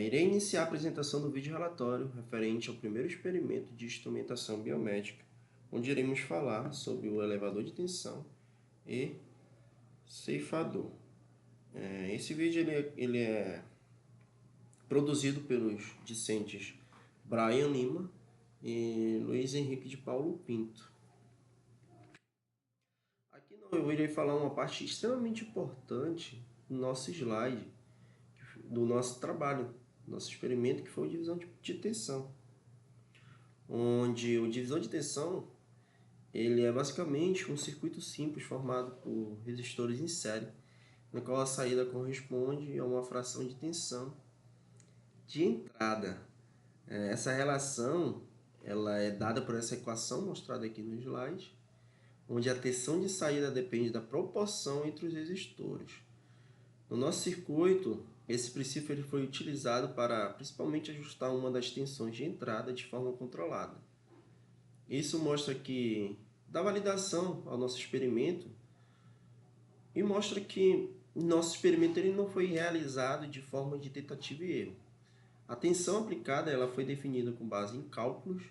Irei iniciar a apresentação do vídeo relatório referente ao primeiro experimento de instrumentação biomédica, onde iremos falar sobre o elevador de tensão e ceifador. Esse vídeo ele é produzido pelos discentes Brian Lima e Luiz Henrique de Paulo Pinto. Aqui eu irei falar uma parte extremamente importante do nosso slide, do nosso trabalho, nosso experimento, que foi o divisão de tensão. Onde o divisor de tensão ele é basicamente um circuito simples formado por resistores em série, no qual a saída corresponde a uma fração de tensão de entrada. Essa relação ela é dada por essa equação mostrada aqui no slide, onde a tensão de saída depende da proporção entre os resistores. No nosso circuito, esse princípio ele foi utilizado para principalmente ajustar uma das tensões de entrada de forma controlada. Isso mostra que dá validação ao nosso experimento e mostra que nosso experimento ele não foi realizado de forma de tentativa e erro. A tensão aplicada ela foi definida com base em cálculos,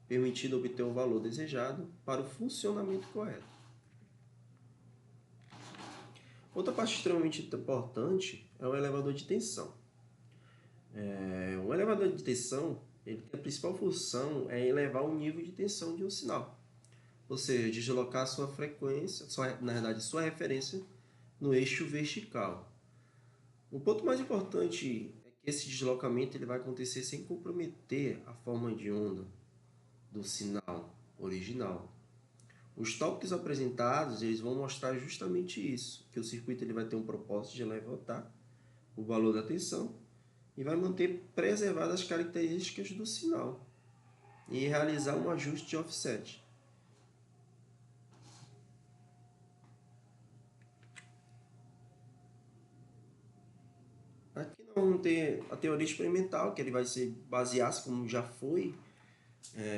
permitindo obter o valor desejado para o funcionamento correto. Outra parte extremamente importante é o elevador de tensão. O elevador de tensão ele tem a principal função é elevar o nível de tensão de um sinal, ou seja, deslocar sua frequência, na verdade sua referência no eixo vertical. O ponto mais importante é que esse deslocamento ele vai acontecer sem comprometer a forma de onda do sinal original. Os tópicos apresentados eles vão mostrar justamente isso, que o circuito ele vai ter um propósito de levantar o valor da tensão e vai manter preservadas as características do sinal e realizar um ajuste de offset. Aqui nós vamos ter a teoria experimental, que ele vai se basear-se, como já foi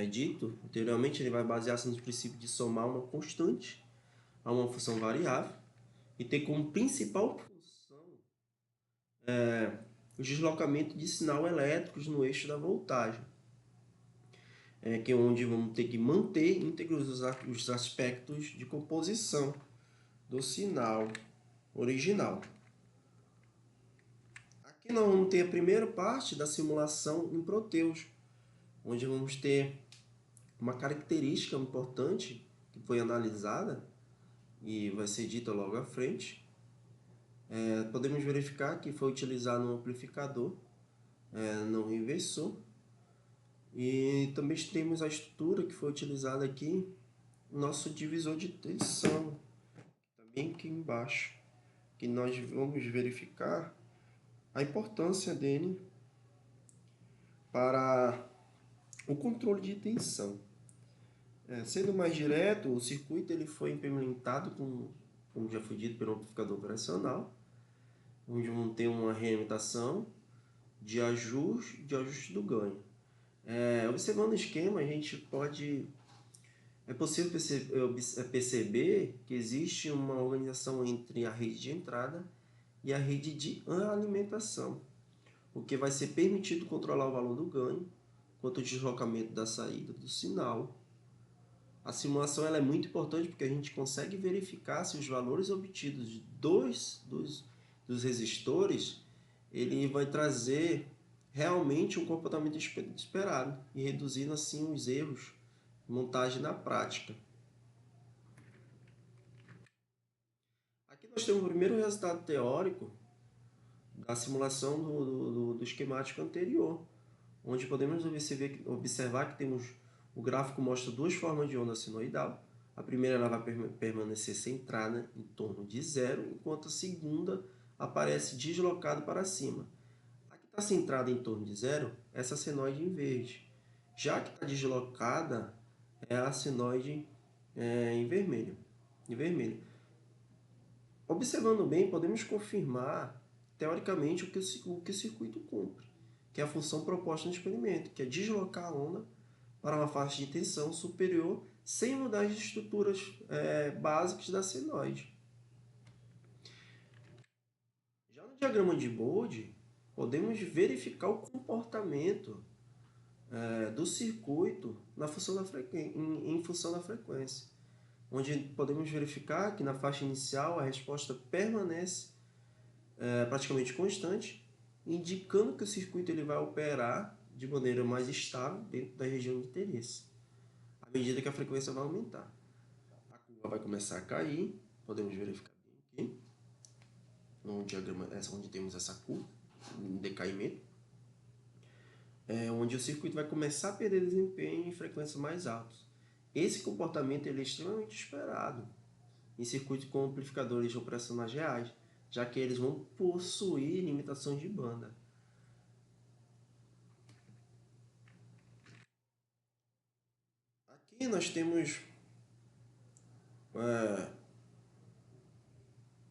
dito anteriormente, ele vai basear-se no princípio de somar uma constante a uma função variável e ter como principal função o deslocamento de sinal elétricos no eixo da voltagem, que é onde vamos ter que manter íntegros os aspectos de composição do sinal original. Aqui nós vamos ter a primeira parte da simulação em Proteus, onde vamos ter uma característica importante que foi analisada e vai ser dita logo à frente. Podemos verificar que foi utilizado um amplificador não inversor, e também temos a estrutura que foi utilizada aqui, nosso divisor de tensão, também aqui embaixo, que nós vamos verificar a importância dele para o controle de tensão. Sendo mais direto, o circuito ele foi implementado como já foi dito, pelo amplificador operacional, onde vamos ter uma realimentação de ajuste do ganho. Observando o esquema, a gente é possível perceber que existe uma organização entre a rede de entrada e a rede de alimentação, o que vai ser permitido controlar o valor do ganho quanto ao deslocamento da saída do sinal. A simulação ela é muito importante porque a gente consegue verificar se os valores obtidos dos resistores ele vai trazer realmente um comportamento esperado e reduzindo assim os erros de montagem na prática. Aqui nós temos o primeiro resultado teórico da simulação do esquemático anterior, onde podemos observar que temos o gráfico mostra duas formas de onda sinoidal. A primeira ela vai permanecer centrada em torno de zero, enquanto a segunda aparece deslocada para cima. A que está centrada em torno de zero, essa senoide em verde. Já que está deslocada, é a senoide em vermelho. Observando bem, podemos confirmar, teoricamente, o que o circuito cumpre, que é a função proposta no experimento, que é deslocar a onda para uma faixa de tensão superior sem mudar as estruturas básicas da senoide. Já no diagrama de Bode, podemos verificar o comportamento do circuito na função da em função da frequência, onde podemos verificar que na faixa inicial a resposta permanece praticamente constante, indicando que o circuito ele vai operar de maneira mais estável dentro da região de interesse, à medida que a frequência vai aumentar. A curva vai começar a cair, podemos verificar aqui, no diagrama onde temos essa curva, um decaimento, onde o circuito vai começar a perder desempenho em frequências mais altas. Esse comportamento ele é extremamente esperado em circuitos com amplificadores operacionais reais, já que eles vão possuir limitações de banda. Aqui nós temos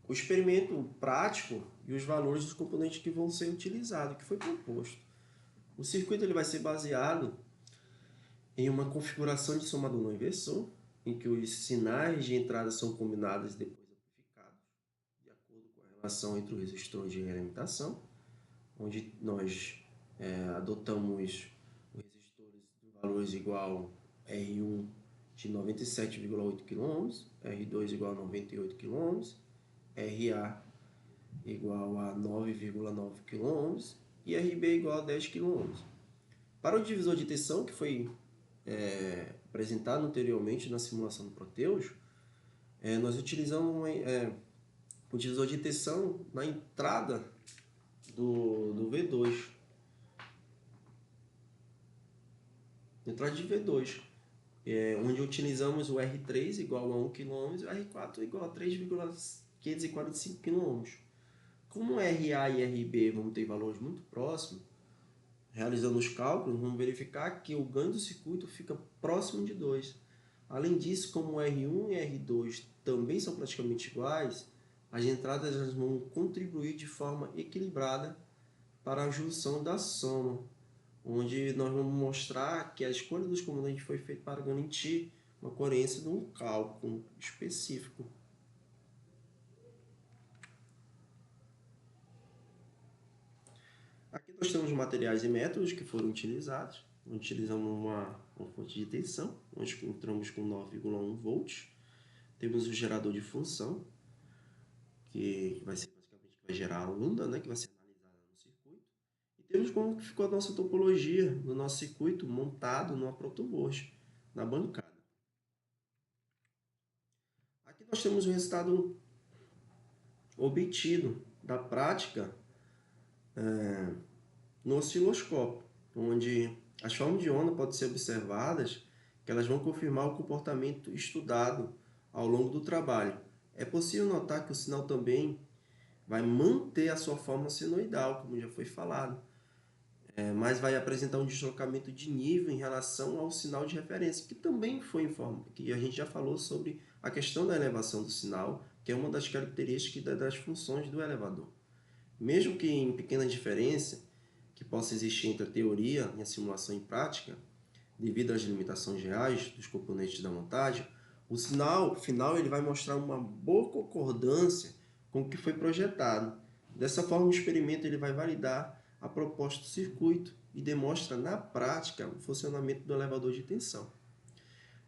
o experimento prático e os valores dos componentes que vão ser utilizados, que foi proposto. O circuito ele vai ser baseado em uma configuração de somador não inversor, em que os sinais de entrada são combinados e depois amplificados, de acordo com a relação entre os resistores de realimentação, onde nós adotamos os resistores de valores igual R1 de 97,8 kΩ, R2 igual a 98 kΩ, RA igual a 9,9 kΩ e RB igual a 10 kΩ. Para o divisor de tensão, que foi apresentado anteriormente na simulação do Proteus, nós utilizamos o divisor de tensão na entrada do V2. Entrada de V2, onde utilizamos o R3 igual a 1 kΩ e o R4 igual a 3,545 kΩ. Como RA e RB vão ter valores muito próximos, realizando os cálculos, vamos verificar que o ganho do circuito fica próximo de 2. Além disso, como o R1 e R2 também são praticamente iguais, as entradas vão contribuir de forma equilibrada para a junção da soma, onde nós vamos mostrar que a escolha dos componentes foi feita para garantir uma coerência de um cálculo específico. Aqui nós temos materiais e métodos que foram utilizados. Utilizamos uma fonte de tensão, onde encontramos com 9,1 volts. Temos o gerador de função, que vai ser basicamente que vai gerar a onda, né, que vai ser analisada no circuito. E temos como ficou a nossa topologia do nosso circuito montado numa protoboard, na bancada. Aqui nós temos o resultado obtido da prática no osciloscópio, onde as formas de onda podem ser observadas, que elas vão confirmar o comportamento estudado ao longo do trabalho. É possível notar que o sinal também vai manter a sua forma senoidal, como já foi falado, mas vai apresentar um deslocamento de nível em relação ao sinal de referência, que também foi informado, que a gente já falou sobre a questão da elevação do sinal, que é uma das características das funções do elevador. Mesmo que em pequena diferença que possa existir entre a teoria e a simulação em prática, devido às limitações reais dos componentes da montagem, o sinal final ele vai mostrar uma boa concordância com o que foi projetado. Dessa forma, o experimento ele vai validar a proposta do circuito e demonstra na prática o funcionamento do elevador de tensão.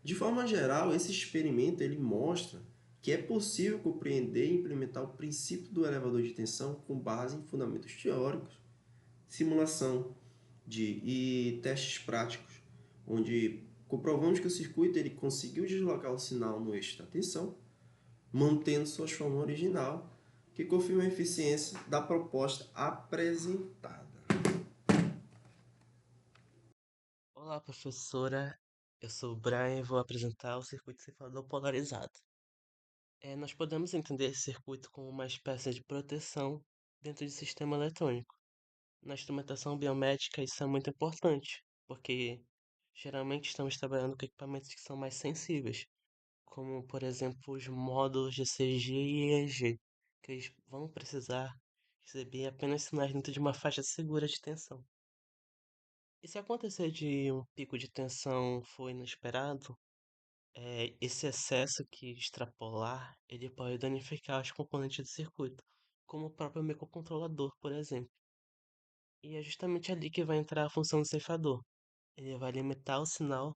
De forma geral, esse experimento ele mostra que é possível compreender e implementar o princípio do elevador de tensão com base em fundamentos teóricos, simulação e testes práticos, onde comprovamos que o circuito ele conseguiu deslocar o sinal no eixo da tensão, mantendo sua forma original, que confirma a eficiência da proposta apresentada. Olá, professora. Eu sou o Brian e vou apresentar o circuito cifrador polarizado. Nós podemos entender esse circuito como uma espécie de proteção dentro de sistema eletrônico. Na instrumentação biomédica, isso é muito importante, porque geralmente estamos trabalhando com equipamentos que são mais sensíveis, como, por exemplo, os módulos de CG e EEG, que eles vão precisar receber apenas sinais dentro de uma faixa segura de tensão. E se acontecer de um pico de tensão for inesperado, esse excesso que extrapolar, ele pode danificar os componentes do circuito, como o próprio microcontrolador, por exemplo. E é justamente ali que vai entrar a função do ceifador. Ele vai limitar o sinal,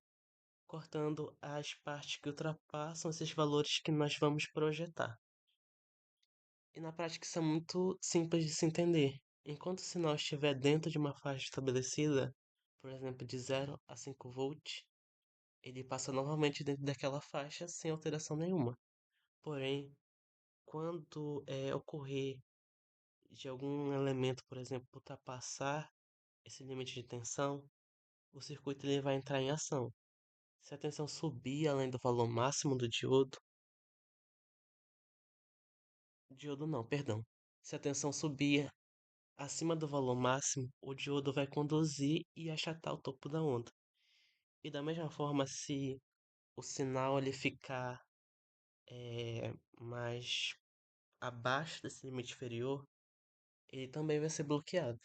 cortando as partes que ultrapassam esses valores que nós vamos projetar. E na prática isso é muito simples de se entender. Enquanto o sinal estiver dentro de uma faixa estabelecida, por exemplo, de 0 a 5 volts, ele passa normalmente dentro daquela faixa sem alteração nenhuma. Porém, quando ocorrer de algum elemento, por exemplo, ultrapassar esse limite de tensão, o circuito ele vai entrar em ação. Se a tensão subir além do valor máximo do diodo, diodo não, perdão. Se a tensão subir acima do valor máximo, o diodo vai conduzir e achatar o topo da onda. E da mesma forma, se o sinal ele ficar mais abaixo desse limite inferior, ele também vai ser bloqueado.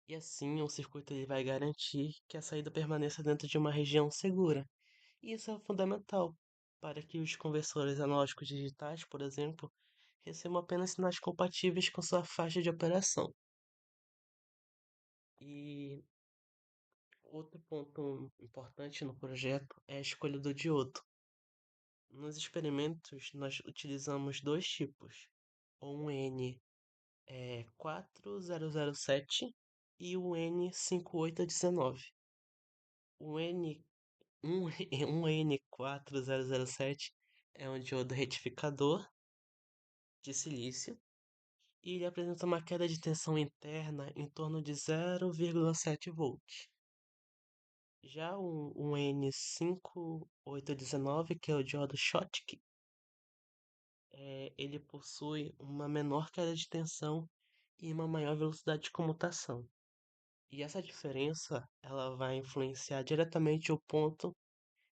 E assim, o circuito ele vai garantir que a saída permaneça dentro de uma região segura. E isso é fundamental para que os conversores analógicos digitais, por exemplo, recebam apenas sinais compatíveis com sua faixa de operação. E outro ponto importante no projeto é a escolha do diodo. Nos experimentos, nós utilizamos dois tipos, um N4007 e o N5819. O N um, um N4007 é um diodo retificador de silício e ele apresenta uma queda de tensão interna em torno de 0,7 volts. Já o N5819, que é o diodo Schottky, ele possui uma menor queda de tensão e uma maior velocidade de comutação. E essa diferença ela vai influenciar diretamente o ponto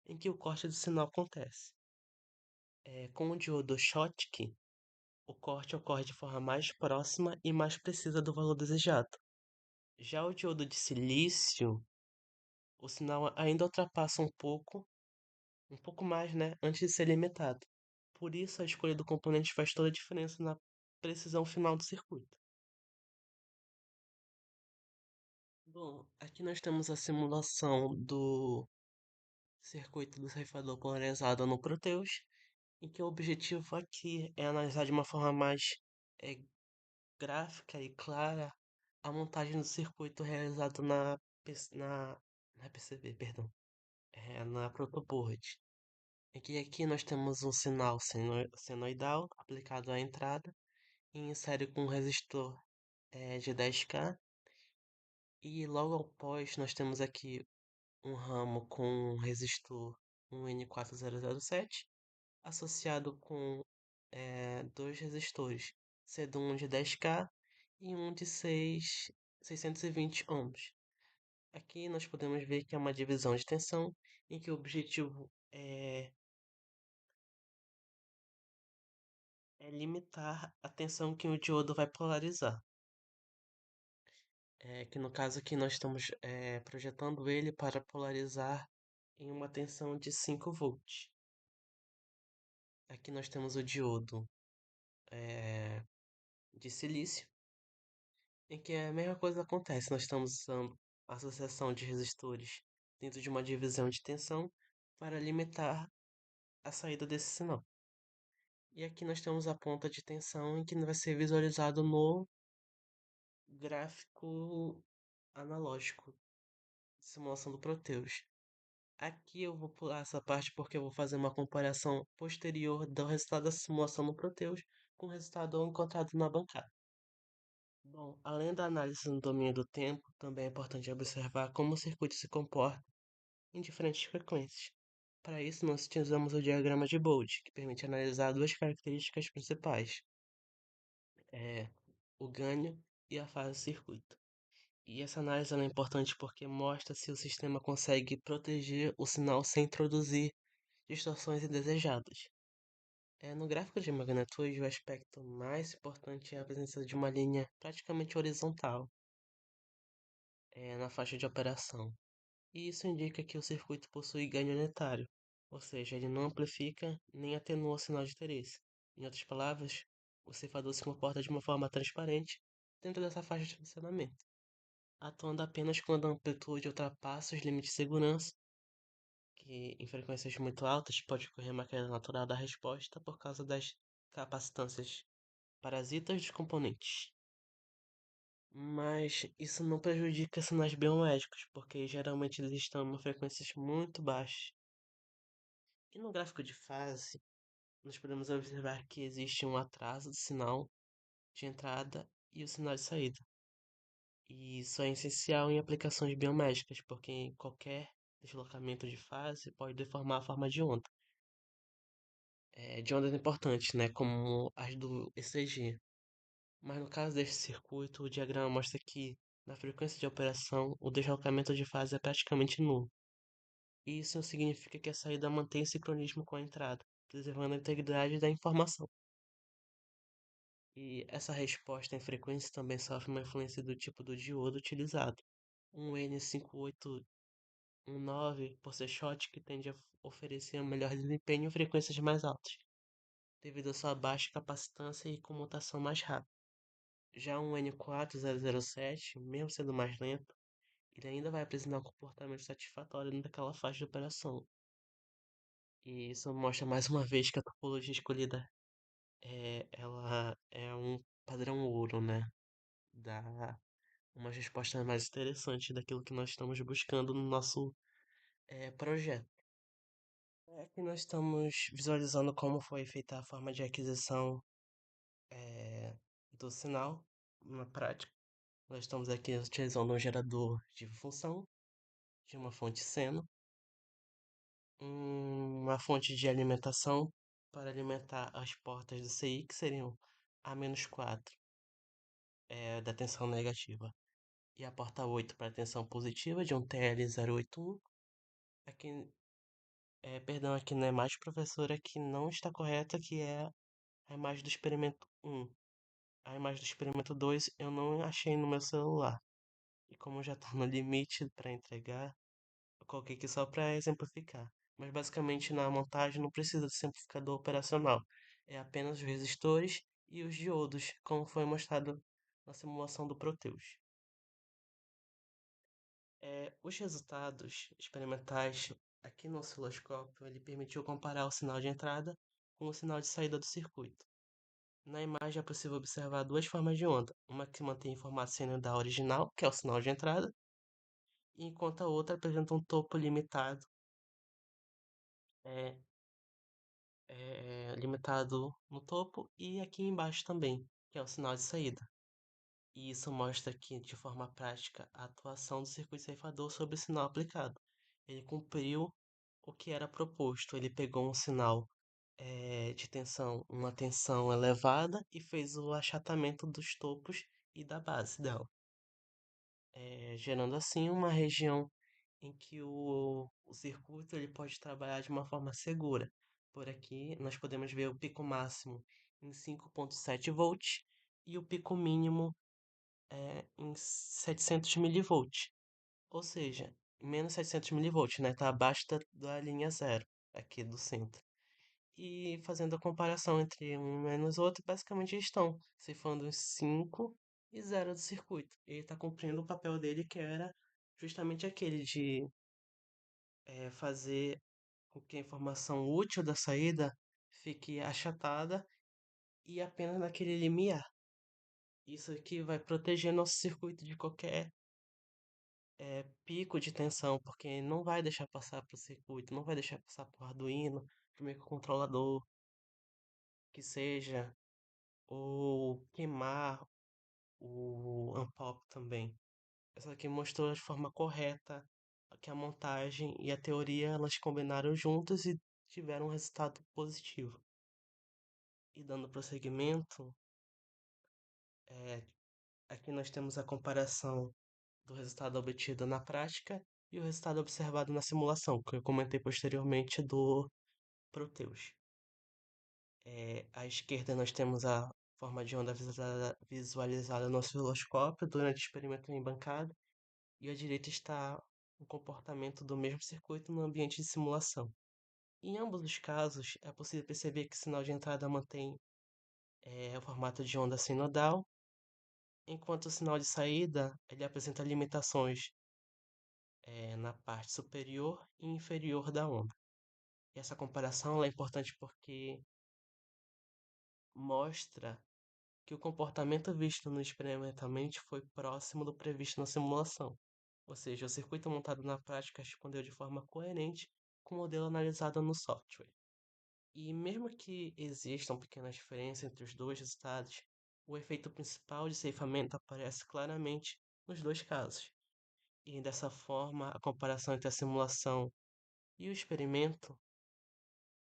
em que o corte do sinal acontece. Com o diodo Schottky, o corte ocorre de forma mais próxima e mais precisa do valor desejado. Já o diodo de silício, o sinal ainda ultrapassa um pouco mais, né, antes de ser limitado. Por isso, a escolha do componente faz toda a diferença na precisão final do circuito. Bom, aqui nós temos a simulação do circuito do ceifador polarizado no Proteus, em que o objetivo aqui é analisar de uma forma mais eh, gráfica e clara a montagem do circuito realizado na PCB, perdão, na protoboard. Aqui nós temos um sinal senoidal aplicado à entrada e em série com um resistor de 10K. E logo após nós temos aqui um ramo com um resistor, um N4007, associado com dois resistores, sendo um de 10K e um de 620 ohms. Aqui nós podemos ver que é uma divisão de tensão em que o objetivo é limitar a tensão que o diodo vai polarizar. Que no caso aqui nós estamos projetando ele para polarizar em uma tensão de 5 volts. Aqui nós temos o diodo de silício, em que a mesma coisa acontece. Nós estamos usando a associação de resistores dentro de uma divisão de tensão para limitar a saída desse sinal. E aqui nós temos a ponta de tensão em que vai ser visualizado no gráfico analógico de simulação do Proteus. Aqui eu vou pular essa parte porque eu vou fazer uma comparação posterior do resultado da simulação no Proteus com o resultado encontrado na bancada. Bom, além da análise no domínio do tempo, também é importante observar como o circuito se comporta em diferentes frequências. Para isso, nós utilizamos o diagrama de Bode, que permite analisar duas características principais, é, o ganho e a fase do circuito. E essa análise ela é importante porque mostra se o sistema consegue proteger o sinal sem introduzir distorções indesejadas. No gráfico de magnitude, o aspecto mais importante é a presença de uma linha praticamente horizontal na faixa de operação. E isso indica que o circuito possui ganho unitário, ou seja, ele não amplifica nem atenua o sinal de interesse. Em outras palavras, o ceifador se comporta de uma forma transparente, dentro dessa faixa de funcionamento, atuando apenas quando a amplitude ultrapassa os limites de segurança, que em frequências muito altas pode ocorrer uma queda natural da resposta por causa das capacitâncias parasitas dos componentes. Mas isso não prejudica sinais biomédicos, porque geralmente eles estão em frequências muito baixas. E no gráfico de fase, nós podemos observar que existe um atraso do sinal de entrada e o sinal de saída. E isso é essencial em aplicações biomédicas, porque qualquer deslocamento de fase pode deformar a forma de onda. De ondas importantes, né, como as do ECG. Mas no caso deste circuito, o diagrama mostra que, na frequência de operação, o deslocamento de fase é praticamente nulo. E isso significa que a saída mantém sincronismo com a entrada, preservando a integridade da informação. E essa resposta em frequência também sofre uma influência do tipo do diodo utilizado. Um N5819 por ser short que tende a oferecer um melhor desempenho em frequências mais altas, devido à sua baixa capacitância e comutação mais rápida. Já um N4007, mesmo sendo mais lento, ele ainda vai apresentar um comportamento satisfatório dentro daquela faixa de operação. E isso mostra mais uma vez que a topologia escolhida ela é um padrão ouro, né? Dá uma resposta mais interessante daquilo que nós estamos buscando no nosso projeto. Aqui nós estamos visualizando como foi feita a forma de aquisição do sinal na prática. Nós estamos aqui utilizando um gerador de função de uma fonte seno, uma fonte de alimentação para alimentar as portas do CI, que seriam A-4, da tensão negativa, e a porta 8 para tensão positiva de um TL081. Aqui, perdão, aqui na imagem, professora, que não está correta, que é a imagem do experimento 1. A imagem do experimento 2 eu não achei no meu celular. E como já está no limite para entregar, eu coloquei aqui só para exemplificar. Mas basicamente na montagem não precisa de simplificador operacional. É apenas os resistores e os diodos, como foi mostrado na simulação do Proteus. Os resultados experimentais aqui no osciloscópio ele permitiu comparar o sinal de entrada com o sinal de saída do circuito. Na imagem é possível observar duas formas de onda, uma que mantém em formato sinusoidal original, que é o sinal de entrada, enquanto a outra apresenta um topo limitado, é, limitado no topo e aqui embaixo também, que é o sinal de saída. E isso mostra que, de forma prática, a atuação do circuito ceifador sobre o sinal aplicado. Ele cumpriu o que era proposto. Ele pegou um sinal de tensão, uma tensão elevada e fez o achatamento dos topos e da base dela, gerando assim uma região em que o circuito ele pode trabalhar de uma forma segura. Por aqui nós podemos ver o pico máximo em 5,7 volts e o pico mínimo em 700 milivolts. Ou seja, menos 700 milivolts, né? Tá abaixo da linha zero aqui do centro. E fazendo a comparação entre um menos outro, basicamente eles estão cifrando os 5 e zero do circuito. Ele está cumprindo o papel dele que era justamente aquele de fazer com que a informação útil da saída fique achatada e apenas naquele limiar. Isso aqui vai proteger nosso circuito de qualquer pico de tensão, porque não vai deixar passar para o circuito, não vai deixar passar para o Arduino, para o microcontrolador, que seja, ou queimar o Unpop também. Essa aqui mostrou de forma correta que a montagem e a teoria elas combinaram juntas e tiveram um resultado positivo. E dando prosseguimento, é, aqui nós temos a comparação do resultado obtido na prática e o resultado observado na simulação, que eu comentei posteriormente do Proteus. À esquerda nós temos a forma de onda visualizada no osciloscópio durante o experimento em bancada, e à direita está o comportamento do mesmo circuito no ambiente de simulação. Em ambos os casos, é possível perceber que o sinal de entrada mantém o formato de onda sinodal enquanto o sinal de saída ele apresenta limitações na parte superior e inferior da onda. E essa comparação ela é importante porque mostra que o comportamento visto no experimentalmente foi próximo do previsto na simulação. Ou seja, o circuito montado na prática respondeu de forma coerente com o modelo analisado no software. E mesmo que existam pequenas diferenças entre os dois resultados, o efeito principal de ceifamento aparece claramente nos dois casos. E dessa forma, a comparação entre a simulação e o experimento,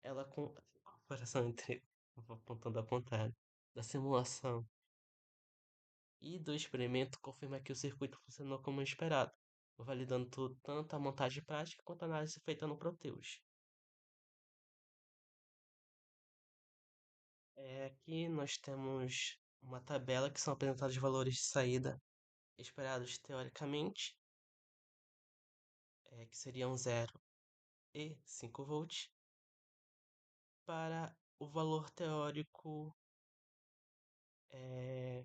a comparação entre, eu vou apontando ao contrário, da simulação e do experimento confirma que o circuito funcionou como esperado, validando tanto a montagem prática quanto a análise feita no Proteus. Aqui nós temos uma tabela que são apresentados os valores de saída esperados teoricamente, que seriam 0 e 5 volts, para é,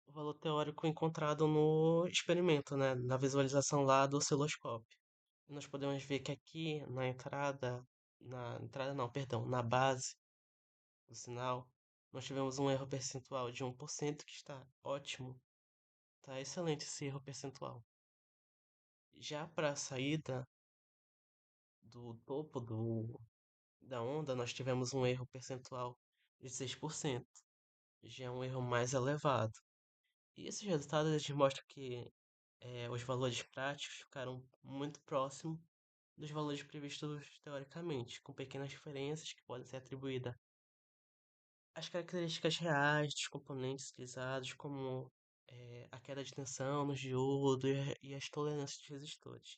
o valor teórico encontrado no experimento, né, na visualização lá do osciloscópio. Nós podemos ver que aqui na entrada não, perdão, na base do sinal, nós tivemos um erro percentual de 1%, que está ótimo, está excelente esse erro percentual. Já para a saída do topo da onda, nós tivemos um erro percentual de 6%, já é um erro mais elevado. E esses resultados eles mostram que os valores práticos ficaram muito próximos dos valores previstos teoricamente, com pequenas diferenças que podem ser atribuídas às características reais dos componentes utilizados, como a queda de tensão nos diodos e as tolerâncias de resistores.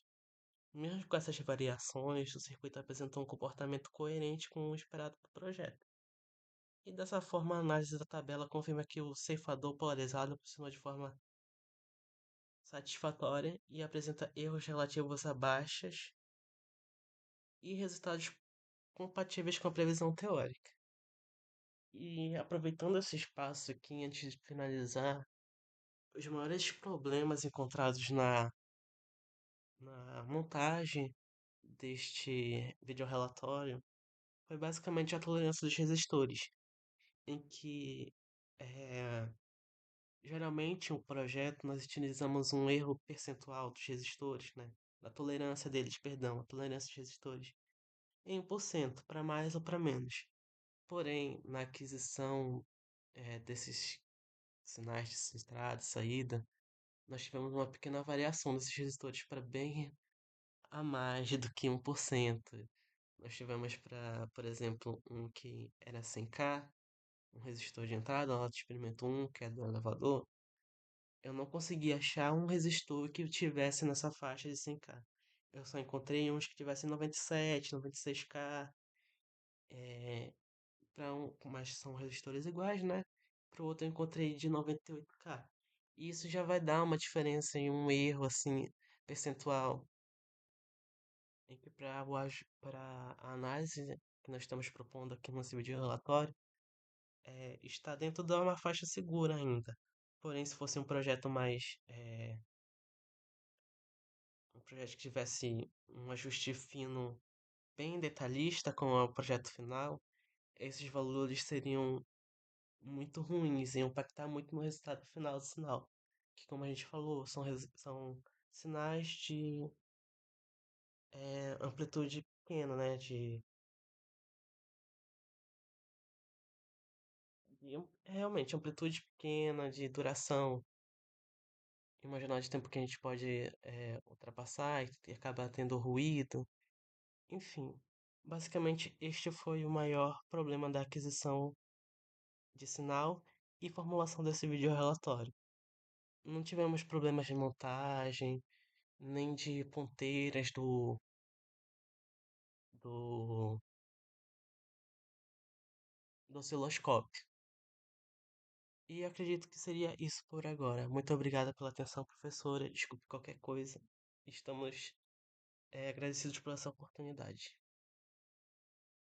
Mesmo com essas variações, o circuito apresentou um comportamento coerente com o esperado do projeto. E dessa forma, a análise da tabela confirma que o ceifador polarizado funcionou de forma satisfatória e apresenta erros relativos a baixas e resultados compatíveis com a previsão teórica. E aproveitando esse espaço aqui, antes de finalizar, os maiores problemas encontrados na montagem deste videorelatório foi basicamente a tolerância dos resistores, em que eh, geralmente o projeto nós utilizamos um erro percentual dos resistores, né? Da tolerância deles, perdão, a tolerância dos resistores, em 1%, para mais ou para menos. Porém, na aquisição desses sinais de entrada e saída, nós tivemos uma pequena variação desses resistores para bem a mais do que 1%. Nós tivemos para, por exemplo, um que era 100K, um resistor de entrada, lá do experimento 1, que é do elevador. Eu não consegui achar um resistor que tivesse nessa faixa de 100K. Eu só encontrei uns que tivessem 97, 96K, mas são resistores iguais, né? Para o outro eu encontrei de 98K. E isso já vai dar uma diferença em um erro assim percentual em que para a análise que nós estamos propondo aqui no vídeo relatório está dentro de uma faixa segura ainda. Porém, se fosse um projeto um projeto que tivesse um ajuste fino bem detalhista com o projeto final, esses valores seriam muito ruins, iam impactar muito no resultado final do sinal. Que, como a gente falou, são sinais de amplitude pequena, né? Realmente amplitude pequena, de duração, e uma janela de tempo que a gente pode ultrapassar e acabar tendo ruído. Enfim, basicamente este foi o maior problema da aquisição de sinal e formulação desse vídeo relatório. Não tivemos problemas de montagem, nem de ponteiras do, do osciloscópio. E acredito que seria isso por agora. Muito obrigada pela atenção, professora. Desculpe qualquer coisa. Estamos agradecidos por essa oportunidade.